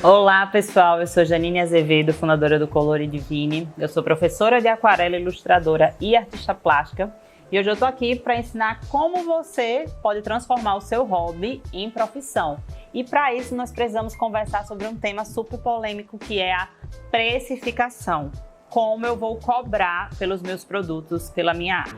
Olá pessoal, eu sou Janine Azevedo, fundadora do Color Divine. Eu sou professora de aquarela, ilustradora e artista plástica. E hoje eu tô aqui para ensinar como você pode transformar o seu hobby em profissão. E para isso nós precisamos conversar sobre um tema super polêmico, que é a precificação. Como eu vou cobrar pelos meus produtos, pela minha arte.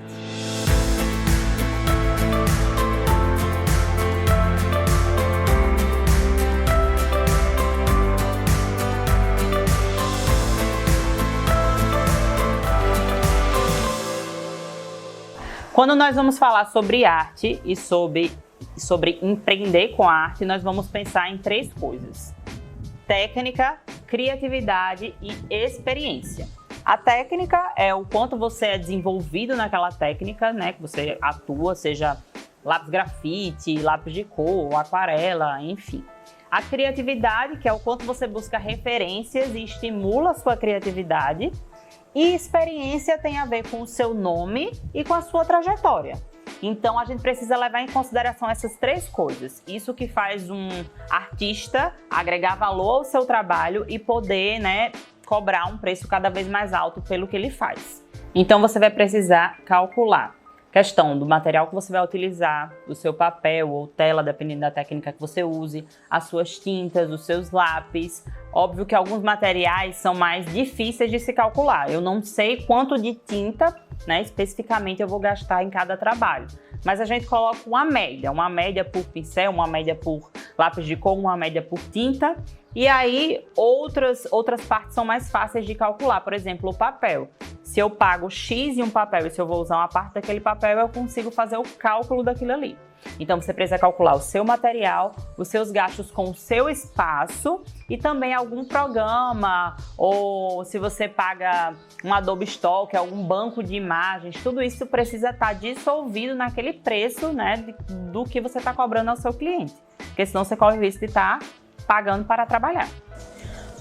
Quando nós vamos falar sobre arte e sobre empreender com a arte, nós vamos pensar em três coisas: técnica, criatividade e experiência. A técnica é o quanto você é desenvolvido naquela técnica, né, que você atua, seja lápis grafite, lápis de cor, aquarela, enfim. A criatividade, que é o quanto você busca referências e estimula a sua criatividade. E experiência tem a ver com o seu nome e com a sua trajetória. Então a gente precisa levar em consideração essas três coisas. Isso que faz um artista agregar valor ao seu trabalho e poder, né, cobrar um preço cada vez mais alto pelo que ele faz. Então você vai precisar calcular a questão do material que você vai utilizar, do seu papel ou tela, dependendo da técnica que você use, as suas tintas, os seus lápis. Óbvio que alguns materiais são mais difíceis de se calcular. Eu não sei quanto de tinta, né, especificamente eu vou gastar em cada trabalho. Mas a gente coloca uma média por pincel, uma média por lápis de cor, uma média por tinta. E aí outras partes são mais fáceis de calcular. Por exemplo, o papel. Se eu pago X em um papel e se eu vou usar uma parte daquele papel, eu consigo fazer o cálculo daquilo ali. Então você precisa calcular o seu material, os seus gastos com o seu espaço e também algum programa, ou se você paga um Adobe Stock, algum banco de imagens, tudo isso precisa estar dissolvido naquele preço, né, do que você está cobrando ao seu cliente, porque senão você corre o risco de estar pagando para trabalhar.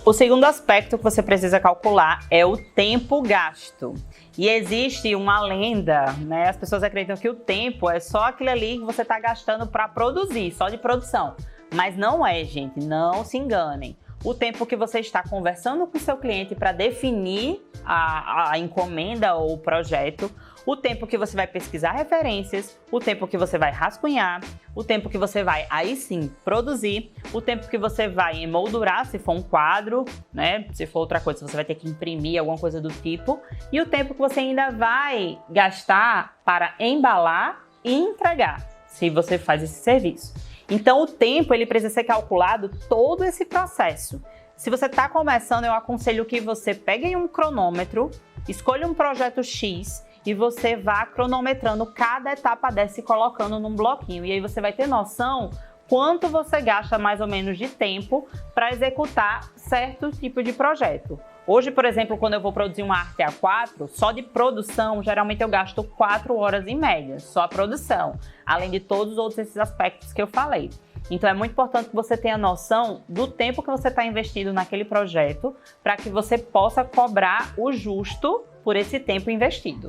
O segundo aspecto que você precisa calcular é o tempo gasto. E existe uma lenda, né? As pessoas acreditam que o tempo é só aquilo ali que você está gastando para produzir, só de produção. Mas não é, gente, não se enganem. O tempo que você está conversando com o seu cliente para definir a encomenda ou o projeto, o tempo que você vai pesquisar referências, o tempo que você vai rascunhar, o tempo que você vai, aí sim, produzir, o tempo que você vai emoldurar, se for um quadro, né? Se for outra coisa, você vai ter que imprimir alguma coisa do tipo, e o tempo que você ainda vai gastar para embalar e entregar, se você faz esse serviço. Então, o tempo, ele precisa ser calculado todo esse processo. Se você está começando, eu aconselho que você pegue um cronômetro, escolha um projeto X e você vá cronometrando cada etapa dessa e colocando num bloquinho. E aí você vai ter noção quanto você gasta mais ou menos de tempo para executar certo tipo de projeto. Hoje, por exemplo, quando eu vou produzir uma arte A4, só de produção, geralmente eu gasto 4 horas em média, só a produção, além de todos os outros esses aspectos que eu falei. Então é muito importante que você tenha noção do tempo que você está investindo naquele projeto para que você possa cobrar o justo por esse tempo investido.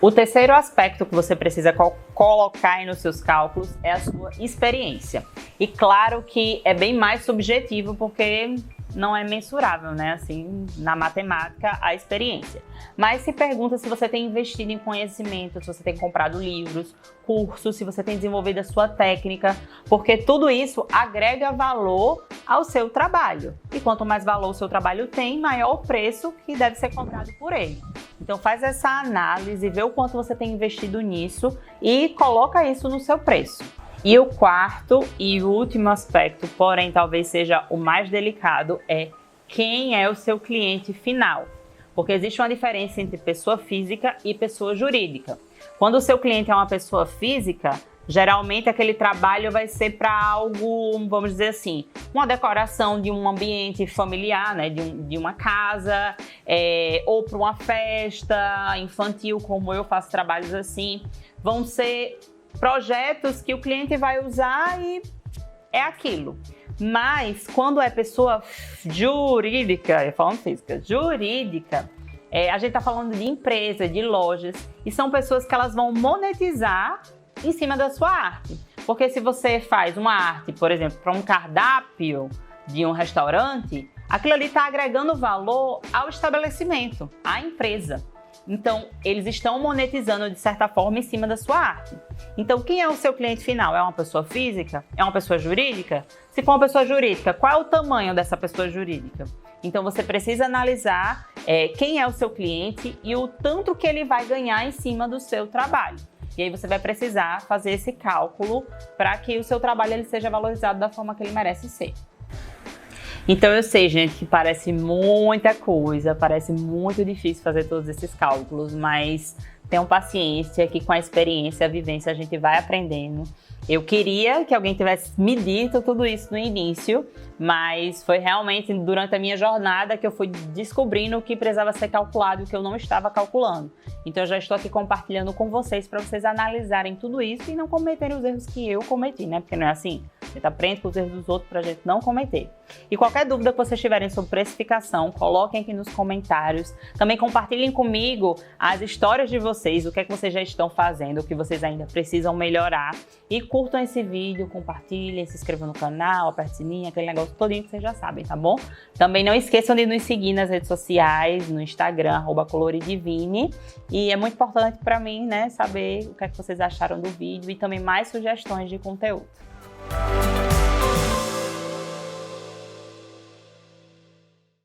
O terceiro aspecto que você precisa colocar aí nos seus cálculos é a sua experiência. E claro que é bem mais subjetivo porque não é mensurável, né? Assim, na matemática, a experiência. Mas se pergunta se você tem investido em conhecimento, se você tem comprado livros, cursos, se você tem desenvolvido a sua técnica, porque tudo isso agrega valor ao seu trabalho. E quanto mais valor o seu trabalho tem, maior o preço que deve ser cobrado por ele. Então faz essa análise, vê o quanto você tem investido nisso e coloca isso no seu preço. E o quarto e último aspecto, porém talvez seja o mais delicado, é quem é o seu cliente final. Porque existe uma diferença entre pessoa física e pessoa jurídica. Quando o seu cliente é uma pessoa física, geralmente aquele trabalho vai ser para algo, vamos dizer assim, uma decoração de um ambiente familiar, né, de uma casa, ou para uma festa infantil, como eu faço trabalhos assim. Vão ser projetos que o cliente vai usar e é aquilo. Mas quando é pessoa jurídica, falando física, jurídica, a gente está falando de empresa, de lojas, e são pessoas que elas vão monetizar em cima da sua arte. Porque se você faz uma arte, por exemplo, para um cardápio de um restaurante, aquilo ali está agregando valor ao estabelecimento, à empresa. Então, eles estão monetizando de certa forma em cima da sua arte. Então, quem é o seu cliente final? É uma pessoa física? É uma pessoa jurídica? Se for uma pessoa jurídica, qual é o tamanho dessa pessoa jurídica? Então, você precisa analisar quem é o seu cliente e o tanto que ele vai ganhar em cima do seu trabalho. E aí você vai precisar fazer esse cálculo para que o seu trabalho ele seja valorizado da forma que ele merece ser. Então eu sei, gente, que parece muita coisa, parece muito difícil fazer todos esses cálculos, mas tenham paciência que com a experiência, a vivência, a gente vai aprendendo. Eu queria que alguém tivesse me dito tudo isso no início, mas foi realmente durante a minha jornada que eu fui descobrindo o que precisava ser calculado e o que eu não estava calculando. Então eu já estou aqui compartilhando com vocês para vocês analisarem tudo isso e não cometerem os erros que eu cometi, né? Porque não é assim. A gente aprende com os erros dos outros para a gente não cometer. E qualquer dúvida que vocês tiverem sobre precificação, coloquem aqui nos comentários. Também compartilhem comigo as histórias de vocês, o que é que vocês já estão fazendo, o que vocês ainda precisam melhorar. E curtam esse vídeo, compartilhem, se inscrevam no canal, apertem o sininho, aquele negócio todinho que vocês já sabem, tá bom? Também não esqueçam de nos seguir nas redes sociais, no Instagram, @coloridivine. E é muito importante para mim, né, saber o que é que vocês acharam do vídeo e também mais sugestões de conteúdo.